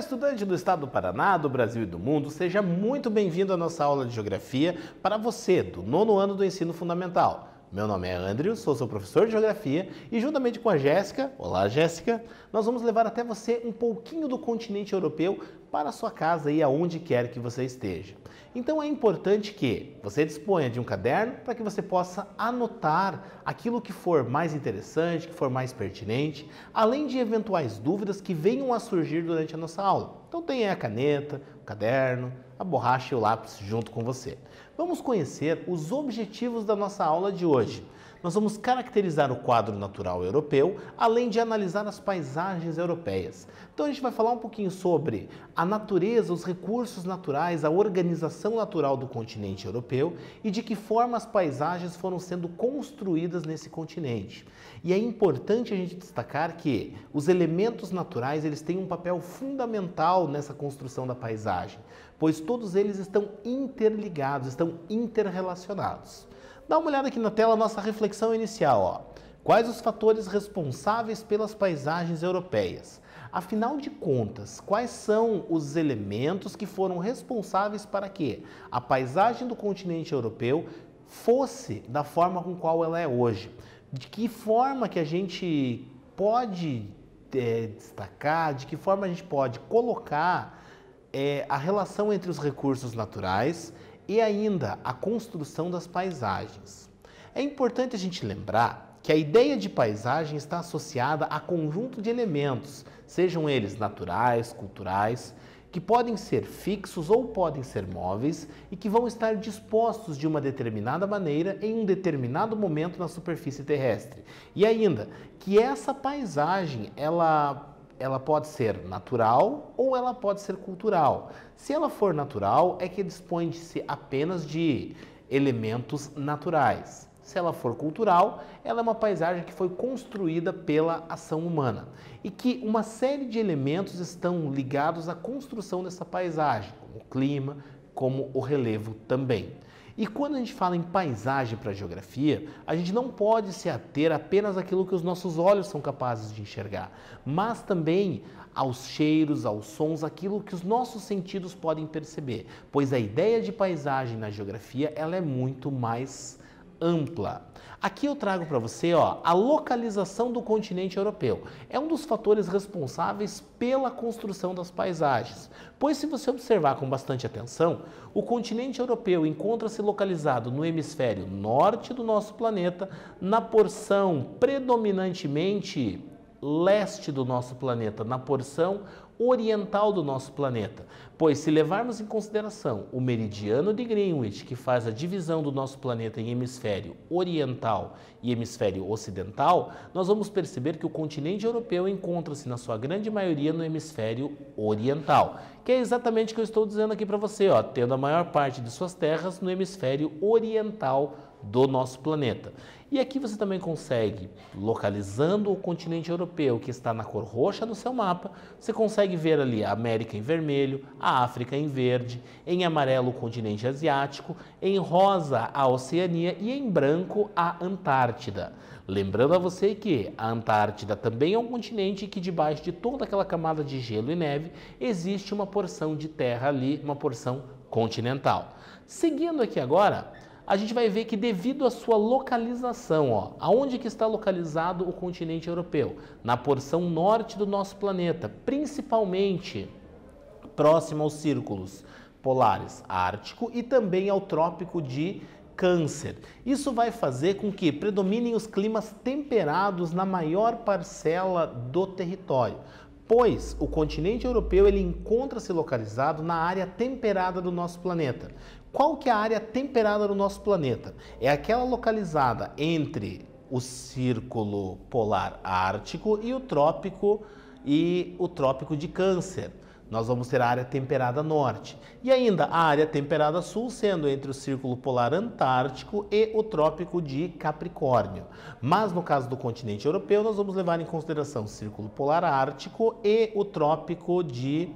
estudante do estado do Paraná, do Brasil e do mundo, seja muito bem-vindo à nossa aula de Geografia para você, do nono ano do ensino fundamental. Meu nome é Andrew, sou seu professor de Geografia e juntamente com a Jéssica, olá Jéssica, nós vamos levar até você um pouquinho do continente europeu para a sua casa e aonde quer que você esteja. Então é importante que você disponha de um caderno para que você possa anotar aquilo que for mais interessante, que for mais pertinente, além de eventuais dúvidas que venham a surgir durante a nossa aula. Então tenha a caneta, o caderno, a borracha e o lápis junto com você. Vamos conhecer os objetivos da nossa aula de hoje. Nós vamos caracterizar o quadro natural europeu, além de analisar as paisagens europeias. Então a gente vai falar um pouquinho sobre a natureza, os recursos naturais, a organização natural do continente europeu e de que forma as paisagens foram sendo construídas nesse continente. E é importante a gente destacar que os elementos naturais eles têm um papel fundamental nessa construção da paisagem, pois todos eles estão interligados, estão interrelacionados. Dá uma olhada aqui na tela, nossa reflexão inicial. Ó. Quais os fatores responsáveis pelas paisagens europeias? Afinal de contas, quais são os elementos que foram responsáveis para que a paisagem do continente europeu fosse da forma com qual ela é hoje? De que forma que a gente pode destacar, de que forma a gente pode colocar a relação entre os recursos naturais e ainda a construção das paisagens. É importante a gente lembrar que a ideia de paisagem está associada a conjunto de elementos, sejam eles naturais, culturais, que podem ser fixos ou podem ser móveis e que vão estar dispostos de uma determinada maneira em um determinado momento na superfície terrestre. E ainda, que essa paisagem, ela pode ser natural ou ela pode ser cultural. Se ela for natural, é que dispõe-se apenas de elementos naturais. Se ela for cultural, ela é uma paisagem que foi construída pela ação humana e que uma série de elementos estão ligados à construção dessa paisagem, como o clima, como o relevo também. E quando a gente fala em paisagem para a geografia, a gente não pode se ater apenas àquilo que os nossos olhos são capazes de enxergar, mas também aos cheiros, aos sons, aquilo que os nossos sentidos podem perceber, pois a ideia de paisagem na geografia ela é muito mais ampla. Aqui eu trago para você a localização do continente europeu. É um dos fatores responsáveis pela construção das paisagens, pois se você observar com bastante atenção, o continente europeu encontra-se localizado no hemisfério norte do nosso planeta, na porção predominantemente leste do nosso planeta, na porção oriental do nosso planeta, pois se levarmos em consideração o meridiano de Greenwich, que faz a divisão do nosso planeta em hemisfério oriental e hemisfério ocidental, nós vamos perceber que o continente europeu encontra-se na sua grande maioria no hemisfério oriental, que é exatamente o que eu estou dizendo aqui para você, tendo a maior parte de suas terras no hemisfério oriental do nosso planeta. E aqui você também consegue, localizando o continente europeu que está na cor roxa do seu mapa, você consegue ver ali a América em vermelho, a África em verde, em amarelo o continente asiático, em rosa a Oceania e em branco a Antártida. Lembrando a você que a Antártida também é um continente que debaixo de toda aquela camada de gelo e neve existe uma porção de terra ali, uma porção continental. Seguindo aqui agora, a gente vai ver que devido à sua localização, aonde que está localizado o continente europeu? Na porção norte do nosso planeta, principalmente próximo aos círculos polares ártico e também ao trópico de Câncer. Isso vai fazer com que predominem os climas temperados na maior parcela do território, pois o continente europeu ele encontra-se localizado na área temperada do nosso planeta. Qual que é a área temperada do nosso planeta? É aquela localizada entre o círculo polar ártico e o trópico de Câncer. Nós vamos ter a área temperada norte. E ainda a área temperada sul, sendo entre o círculo polar antártico e o trópico de Capricórnio. Mas no caso do continente europeu, nós vamos levar em consideração o círculo polar ártico e o trópico de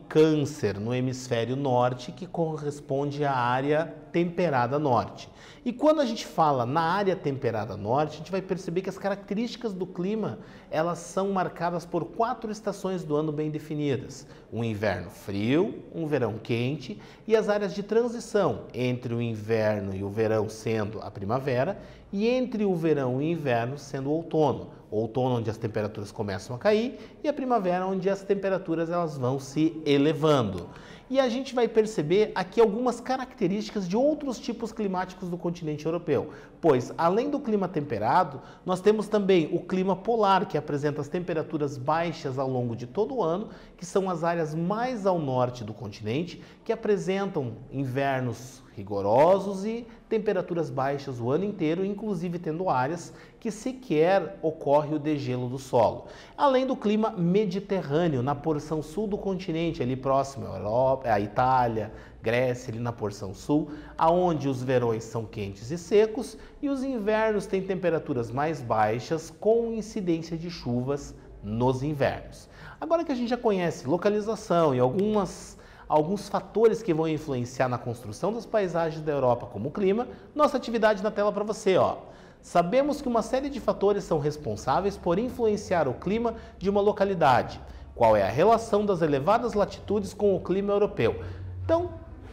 Câncer, no hemisfério norte, que corresponde à área temperada norte. E quando a gente fala na área temperada norte, a gente vai perceber que as características do clima, elas são marcadas por 4 estações do ano bem definidas. Um inverno frio, um verão quente e as áreas de transição entre o inverno e o verão sendo a primavera e entre o verão e o inverno sendo o outono. O outono onde as temperaturas começam a cair e a primavera onde as temperaturas elas vão se elevando. E a gente vai perceber aqui algumas características de outros tipos climáticos do continente europeu, pois além do clima temperado, nós temos também o clima polar, que apresenta as temperaturas baixas ao longo de todo o ano, que são as áreas mais ao norte do continente, que apresentam invernos rigorosos e temperaturas baixas o ano inteiro, inclusive tendo áreas que sequer ocorre o degelo do solo. Além do clima mediterrâneo, na porção sul do continente, ali próximo à Europa, à Itália, Grécia, ali na porção sul, aonde os verões são quentes e secos e os invernos têm temperaturas mais baixas com incidência de chuvas nos invernos. Agora que a gente já conhece localização e alguns fatores que vão influenciar na construção das paisagens da Europa, como o clima, nossa atividade na tela para você, ó. Sabemos que uma série de fatores são responsáveis por influenciar o clima de uma localidade. Qual é a relação das elevadas latitudes com o clima europeu? Então,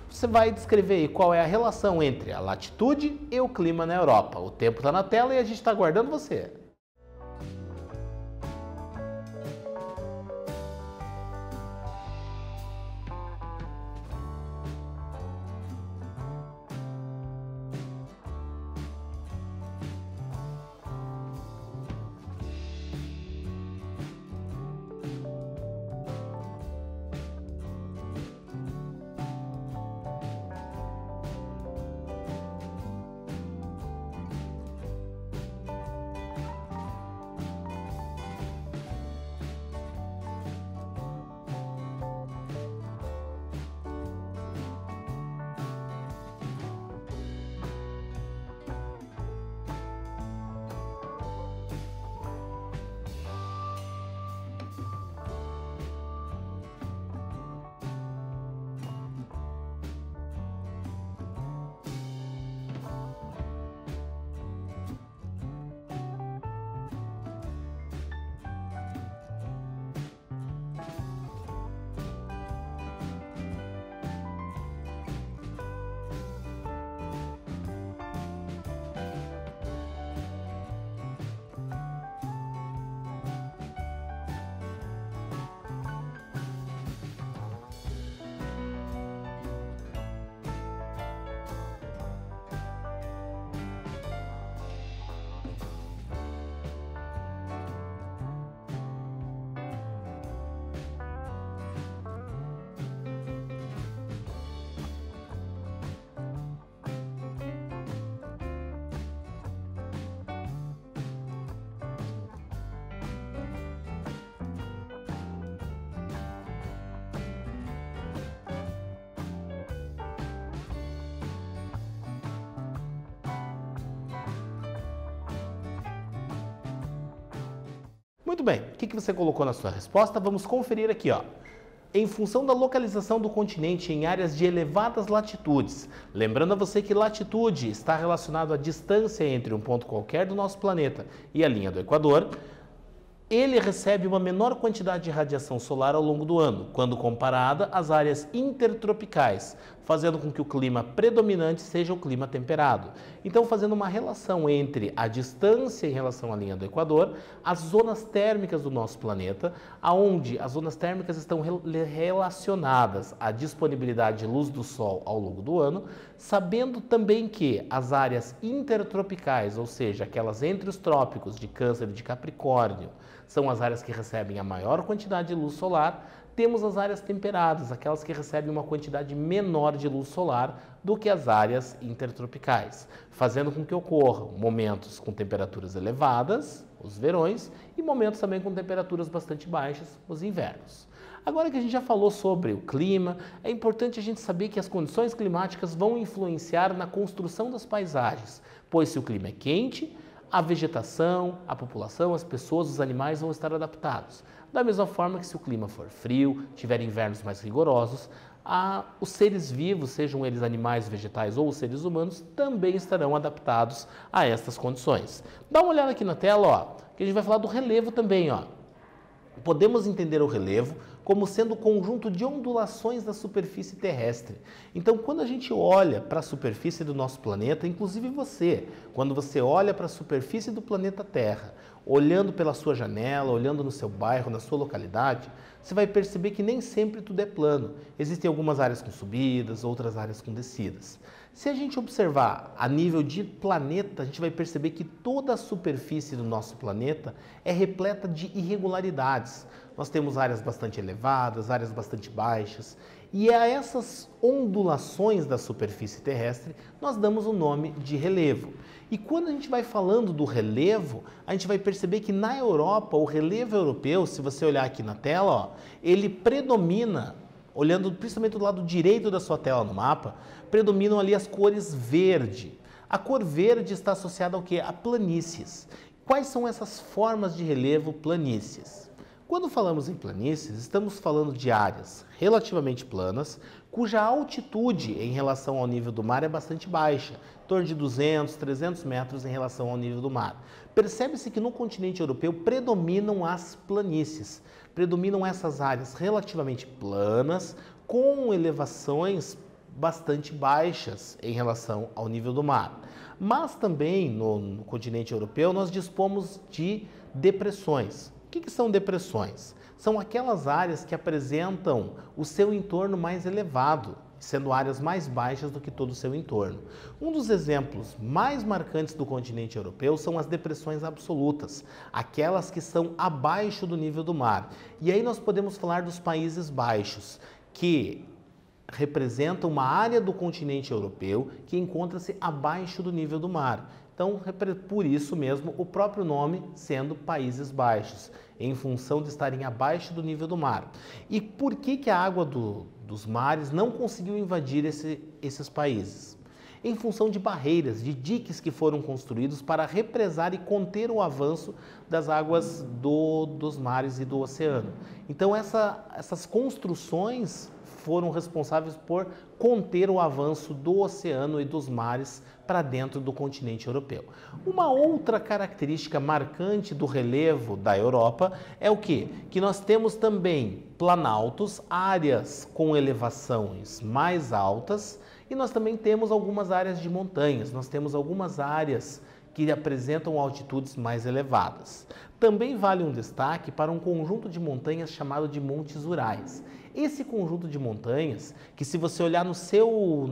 você vai descrever aí qual é a relação entre a latitude e o clima na Europa. O tempo está na tela e a gente está aguardando você. Muito bem, o que você colocou na sua resposta? Vamos conferir aqui, ó. Em função da localização do continente em áreas de elevadas latitudes. Lembrando a você que latitude está relacionado à distância entre um ponto qualquer do nosso planeta e a linha do Equador. Ele recebe uma menor quantidade de radiação solar ao longo do ano, quando comparada às áreas intertropicais, fazendo com que o clima predominante seja o clima temperado. Então, fazendo uma relação entre a distância em relação à linha do Equador, as zonas térmicas do nosso planeta, aonde as zonas térmicas estão relacionadas à disponibilidade de luz do Sol ao longo do ano, sabendo também que as áreas intertropicais, ou seja, aquelas entre os trópicos de Câncer e de Capricórnio, são as áreas que recebem a maior quantidade de luz solar. Temos as áreas temperadas, aquelas que recebem uma quantidade menor de luz solar do que as áreas intertropicais, fazendo com que ocorram momentos com temperaturas elevadas, os verões, e momentos também com temperaturas bastante baixas, os invernos. Agora que a gente já falou sobre o clima, é importante a gente saber que as condições climáticas vão influenciar na construção das paisagens, pois se o clima é quente, a vegetação, a população, as pessoas, os animais vão estar adaptados. Da mesma forma que se o clima for frio, tiver invernos mais rigorosos, os seres vivos, sejam eles animais, vegetais ou os seres humanos, também estarão adaptados a estas condições. Dá uma olhada aqui na tela, ó, que a gente vai falar do relevo também, ó. Podemos entender o relevo como sendo o conjunto de ondulações da superfície terrestre. Então, quando a gente olha para a superfície do nosso planeta, inclusive você, quando você olha para a superfície do planeta Terra, olhando pela sua janela, olhando no seu bairro, na sua localidade, você vai perceber que nem sempre tudo é plano. Existem algumas áreas com subidas, outras áreas com descidas. Se a gente observar a nível de planeta, a gente vai perceber que toda a superfície do nosso planeta é repleta de irregularidades. Nós temos áreas bastante elevadas, áreas bastante baixas, e a essas ondulações da superfície terrestre nós damos o nome de relevo. E quando a gente vai falando do relevo, a gente vai perceber que na Europa, o relevo europeu, se você olhar aqui na tela, ó, ele predomina, olhando principalmente do lado direito da sua tela no mapa, predominam ali as cores verde. A cor verde está associada ao quê? A planícies. Quais são essas formas de relevo planícies? Quando falamos em planícies, estamos falando de áreas relativamente planas, cuja altitude em relação ao nível do mar é bastante baixa, em torno de 200, 300 metros em relação ao nível do mar. Percebe-se que no continente europeu predominam as planícies, predominam essas áreas relativamente planas, com elevações bastante baixas em relação ao nível do mar. Mas também no continente europeu nós dispomos de depressões. O que são depressões? São aquelas áreas que apresentam o seu entorno mais elevado, sendo áreas mais baixas do que todo o seu entorno. Um dos exemplos mais marcantes do continente europeu são as depressões absolutas, aquelas que são abaixo do nível do mar. E aí nós podemos falar dos Países Baixos, que representa uma área do continente europeu que encontra-se abaixo do nível do mar. Então, por isso mesmo, o próprio nome sendo Países Baixos, em função de estarem abaixo do nível do mar. E por que a água dos mares não conseguiu invadir esses países? Em função de barreiras, de diques que foram construídos para represar e conter o avanço das águas dos mares e do oceano. Então, essas construções foram responsáveis por conter o avanço do oceano e dos mares para dentro do continente europeu. Uma outra característica marcante do relevo da Europa é o quê? Que nós temos também planaltos, áreas com elevações mais altas, e nós também temos algumas áreas de montanhas, nós temos algumas áreas que apresentam altitudes mais elevadas. Também vale um destaque para um conjunto de montanhas chamado de Montes Urais. Esse conjunto de montanhas, que se você olhar no seu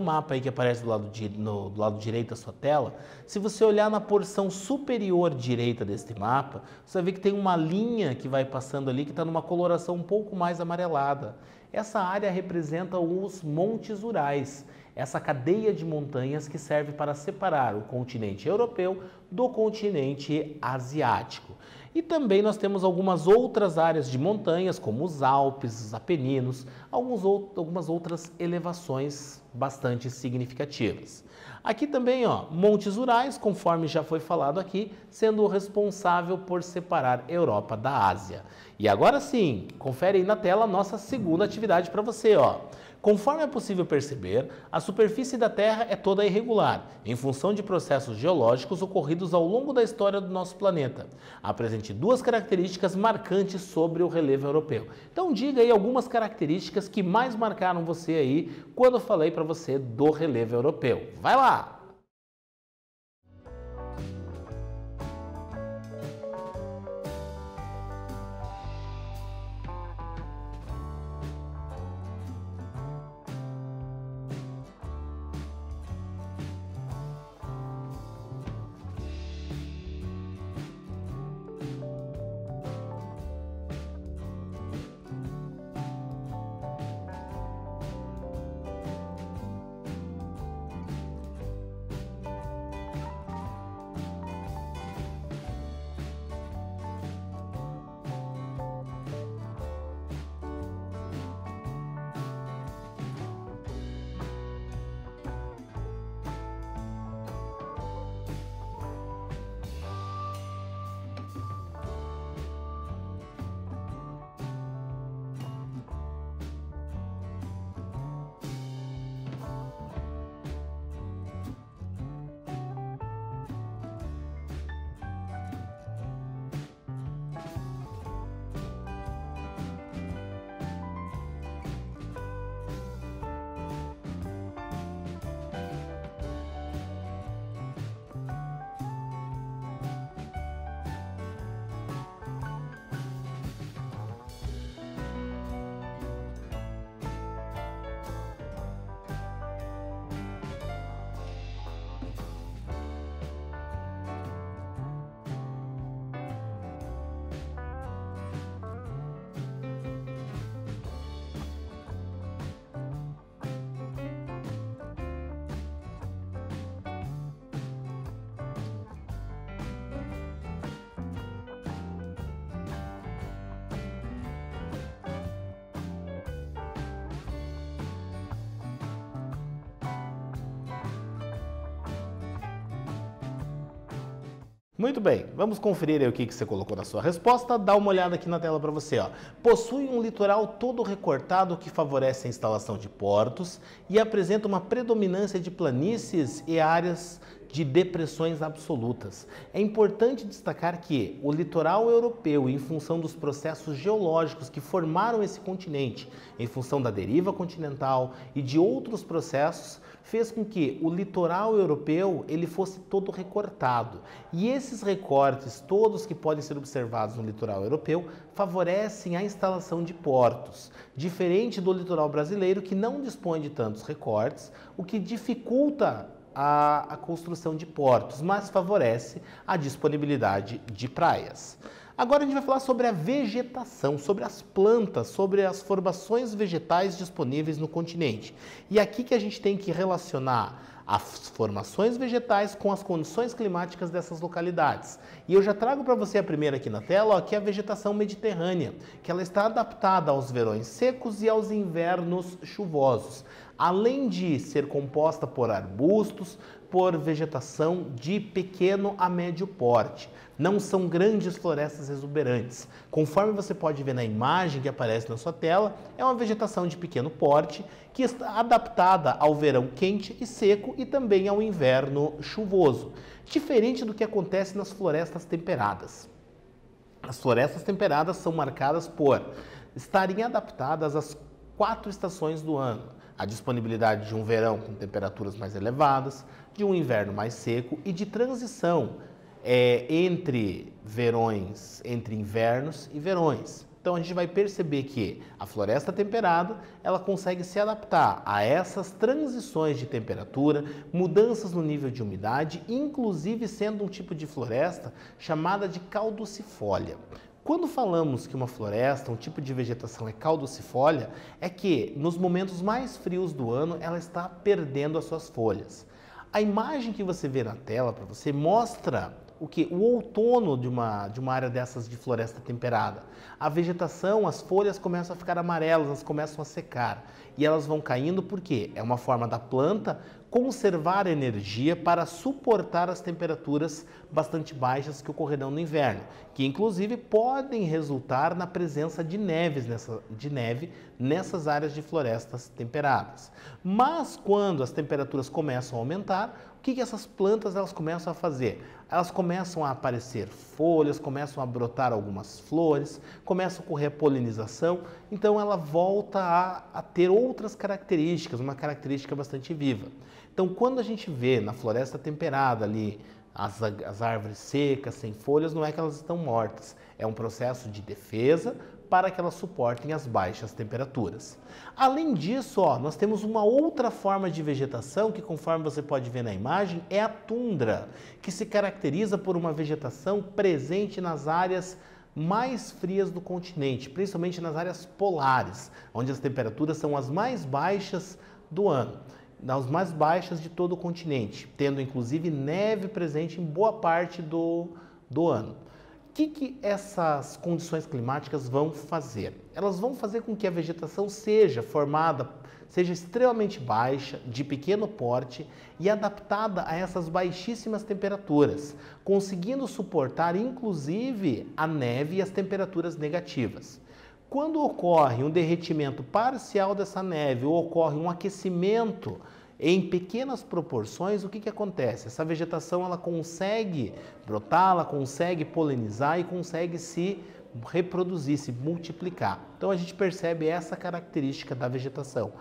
mapa aí que aparece do lado direito da sua tela, se você olhar na porção superior direita deste mapa, você vai ver que tem uma linha que vai passando ali que está numa coloração um pouco mais amarelada. Essa área representa os Montes Urais, essa cadeia de montanhas que serve para separar o continente europeu do continente asiático. E também nós temos algumas outras áreas de montanhas, como os Alpes, os Apeninos, algumas outras elevações bastante significativas. Aqui também, ó, Montes Urais, conforme já foi falado aqui, sendo o responsável por separar a Europa da Ásia. E agora sim, confere aí na tela a nossa segunda atividade para você, ó. Conforme é possível perceber, a superfície da Terra é toda irregular, em função de processos geológicos ocorridos ao longo da história do nosso planeta. Apresente duas características marcantes sobre o relevo europeu. Então diga aí algumas características que mais marcaram você aí quando eu falei para você do relevo europeu. Vai lá! Muito bem, vamos conferir aí o que você colocou na sua resposta. Dá uma olhada aqui na tela para você. Ó. Possui um litoral todo recortado que favorece a instalação de portos e apresenta uma predominância de planícies e áreas de depressões absolutas. É importante destacar que o litoral europeu, em função dos processos geológicos que formaram esse continente, em função da deriva continental e de outros processos, fez com que o litoral europeu ele fosse todo recortado. E esses recortes, todos que podem ser observados no litoral europeu, favorecem a instalação de portos, diferente do litoral brasileiro que não dispõe de tantos recortes, o que dificulta a construção de portos, mas favorece a disponibilidade de praias. Agora a gente vai falar sobre a vegetação, sobre as plantas, sobre as formações vegetais disponíveis no continente. E aqui que a gente tem que relacionar as formações vegetais com as condições climáticas dessas localidades. E eu já trago para você a primeira aqui na tela, ó, que é a vegetação mediterrânea, que ela está adaptada aos verões secos e aos invernos chuvosos, além de ser composta por arbustos, por vegetação de pequeno a médio porte. Não são grandes florestas exuberantes. Conforme você pode ver na imagem que aparece na sua tela, é uma vegetação de pequeno porte que está adaptada ao verão quente e seco e também ao inverno chuvoso, diferente do que acontece nas florestas temperadas. As florestas temperadas são marcadas por estarem adaptadas às 4 estações do ano. A disponibilidade de um verão com temperaturas mais elevadas, de um inverno mais seco e de transição entre invernos e verões. Então a gente vai perceber que a floresta temperada ela consegue se adaptar a essas transições de temperatura, mudanças no nível de umidade, inclusive sendo um tipo de floresta chamada de caducifólia. Quando falamos que uma floresta, um tipo de vegetação é caducifólia, é que nos momentos mais frios do ano ela está perdendo as suas folhas. A imagem que você vê na tela para você mostra o outono de uma área dessas de floresta temperada. A vegetação, as folhas começam a ficar amarelas, elas começam a secar e elas vão caindo porque é uma forma da planta conservar energia para suportar as temperaturas bastante baixas que ocorrerão no inverno, que inclusive podem resultar na presença de neve nessas áreas de florestas temperadas. Mas quando as temperaturas começam a aumentar, o que essas plantas elas começam a fazer? Elas começam a aparecer folhas, começam a brotar algumas flores, começa a ocorrer a polinização, então ela volta a ter outras características, uma característica bastante viva. Então, quando a gente vê na floresta temperada ali as árvores secas, sem folhas, não é que elas estão mortas, é um processo de defesa para que elas suportem as baixas temperaturas. Além disso, nós temos uma outra forma de vegetação que, conforme você pode ver na imagem, é a tundra, que se caracteriza por uma vegetação presente nas áreas mais frias do continente, principalmente nas áreas polares, onde as temperaturas são as mais baixas do ano, das mais baixas de todo o continente, tendo inclusive neve presente em boa parte do ano. O que essas condições climáticas vão fazer? Elas vão fazer com que a vegetação seja extremamente baixa, de pequeno porte e adaptada a essas baixíssimas temperaturas, conseguindo suportar inclusive a neve e as temperaturas negativas. Quando ocorre um derretimento parcial dessa neve ou ocorre um aquecimento em pequenas proporções, o que acontece? Essa vegetação ela consegue brotar, ela consegue polinizar e consegue se reproduzir, se multiplicar. Então a gente percebe essa característica da vegetação.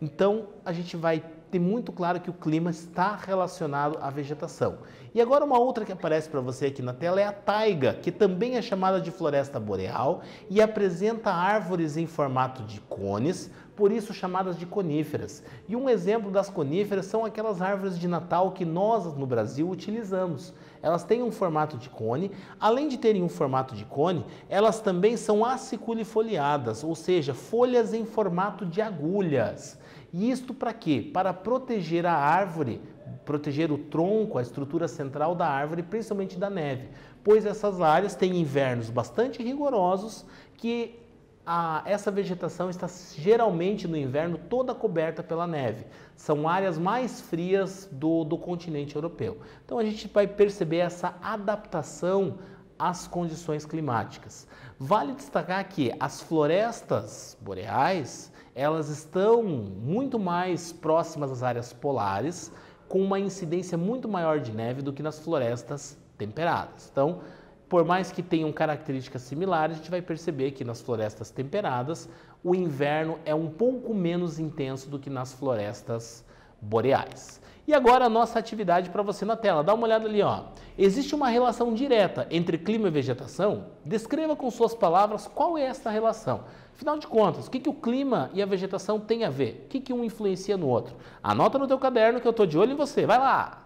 Então a gente vai ter muito claro que o clima está relacionado à vegetação. E agora uma outra que aparece para você aqui na tela é a taiga, que também é chamada de floresta boreal e apresenta árvores em formato de cones, por isso chamadas de coníferas. E um exemplo das coníferas são aquelas árvores de Natal que nós no Brasil utilizamos. Elas têm um formato de cone, além de terem um formato de cone, elas também são aciculifoliadas, ou seja, folhas em formato de agulhas. E isto para quê? Para proteger a árvore, proteger o tronco, a estrutura central da árvore, principalmente da neve, pois essas áreas têm invernos bastante rigorosos que essa vegetação está geralmente no inverno toda coberta pela neve. São áreas mais frias do continente europeu. Então a gente vai perceber essa adaptação às condições climáticas. Vale destacar que as florestas boreais, elas estão muito mais próximas às áreas polares, com uma incidência muito maior de neve do que nas florestas temperadas. Então, por mais que tenham características similares, a gente vai perceber que nas florestas temperadas o inverno é um pouco menos intenso do que nas florestas boreais. E agora a nossa atividade para você na tela. Dá uma olhada ali, ó. Existe uma relação direta entre clima e vegetação? Descreva com suas palavras qual é essa relação. Afinal de contas, o que o clima e a vegetação têm a ver? O que um influencia no outro? Anota no teu caderno que eu estou de olho em você. Vai lá!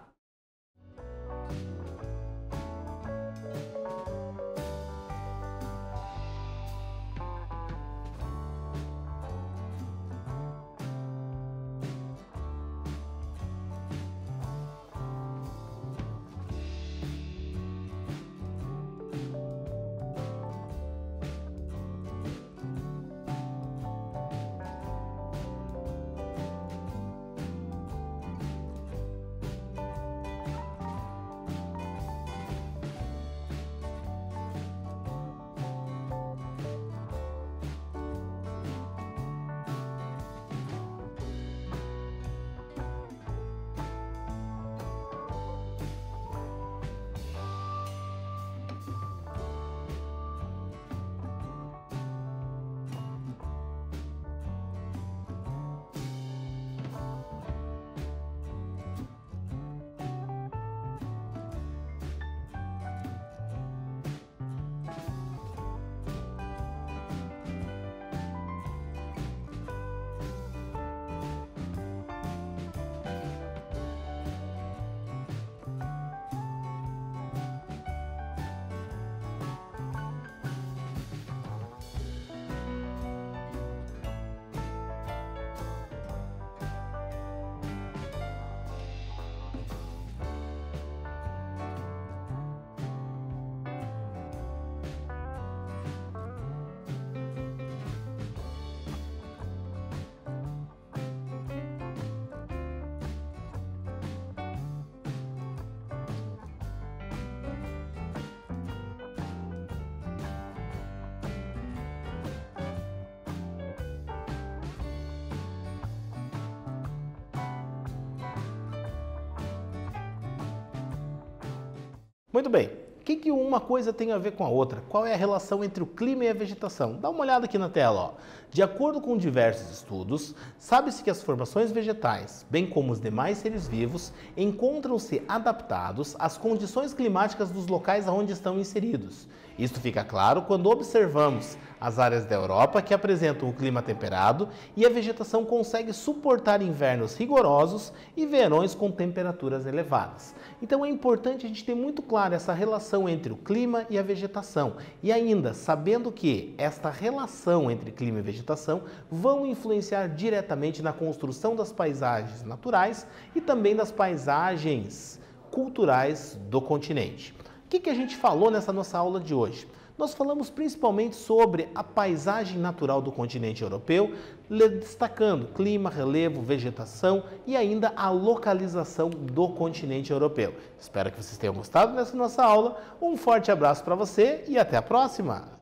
Muito bem, o que uma coisa tem a ver com a outra? Qual é a relação entre o clima e a vegetação? Dá uma olhada aqui na tela, ó. De acordo com diversos estudos, sabe-se que as formações vegetais, bem como os demais seres vivos, encontram-se adaptados às condições climáticas dos locais onde estão inseridos. Isto fica claro quando observamos as áreas da Europa que apresentam o clima temperado e a vegetação consegue suportar invernos rigorosos e verões com temperaturas elevadas. Então é importante a gente ter muito claro essa relação entre o clima e a vegetação e ainda sabendo que esta relação entre clima e vegetação vão influenciar diretamente na construção das paisagens naturais e também das paisagens culturais do continente. O que a gente falou nessa nossa aula de hoje? Nós falamos principalmente sobre a paisagem natural do continente europeu, destacando clima, relevo, vegetação e ainda a localização do continente europeu. Espero que vocês tenham gostado dessa nossa aula. Um forte abraço para você e até a próxima!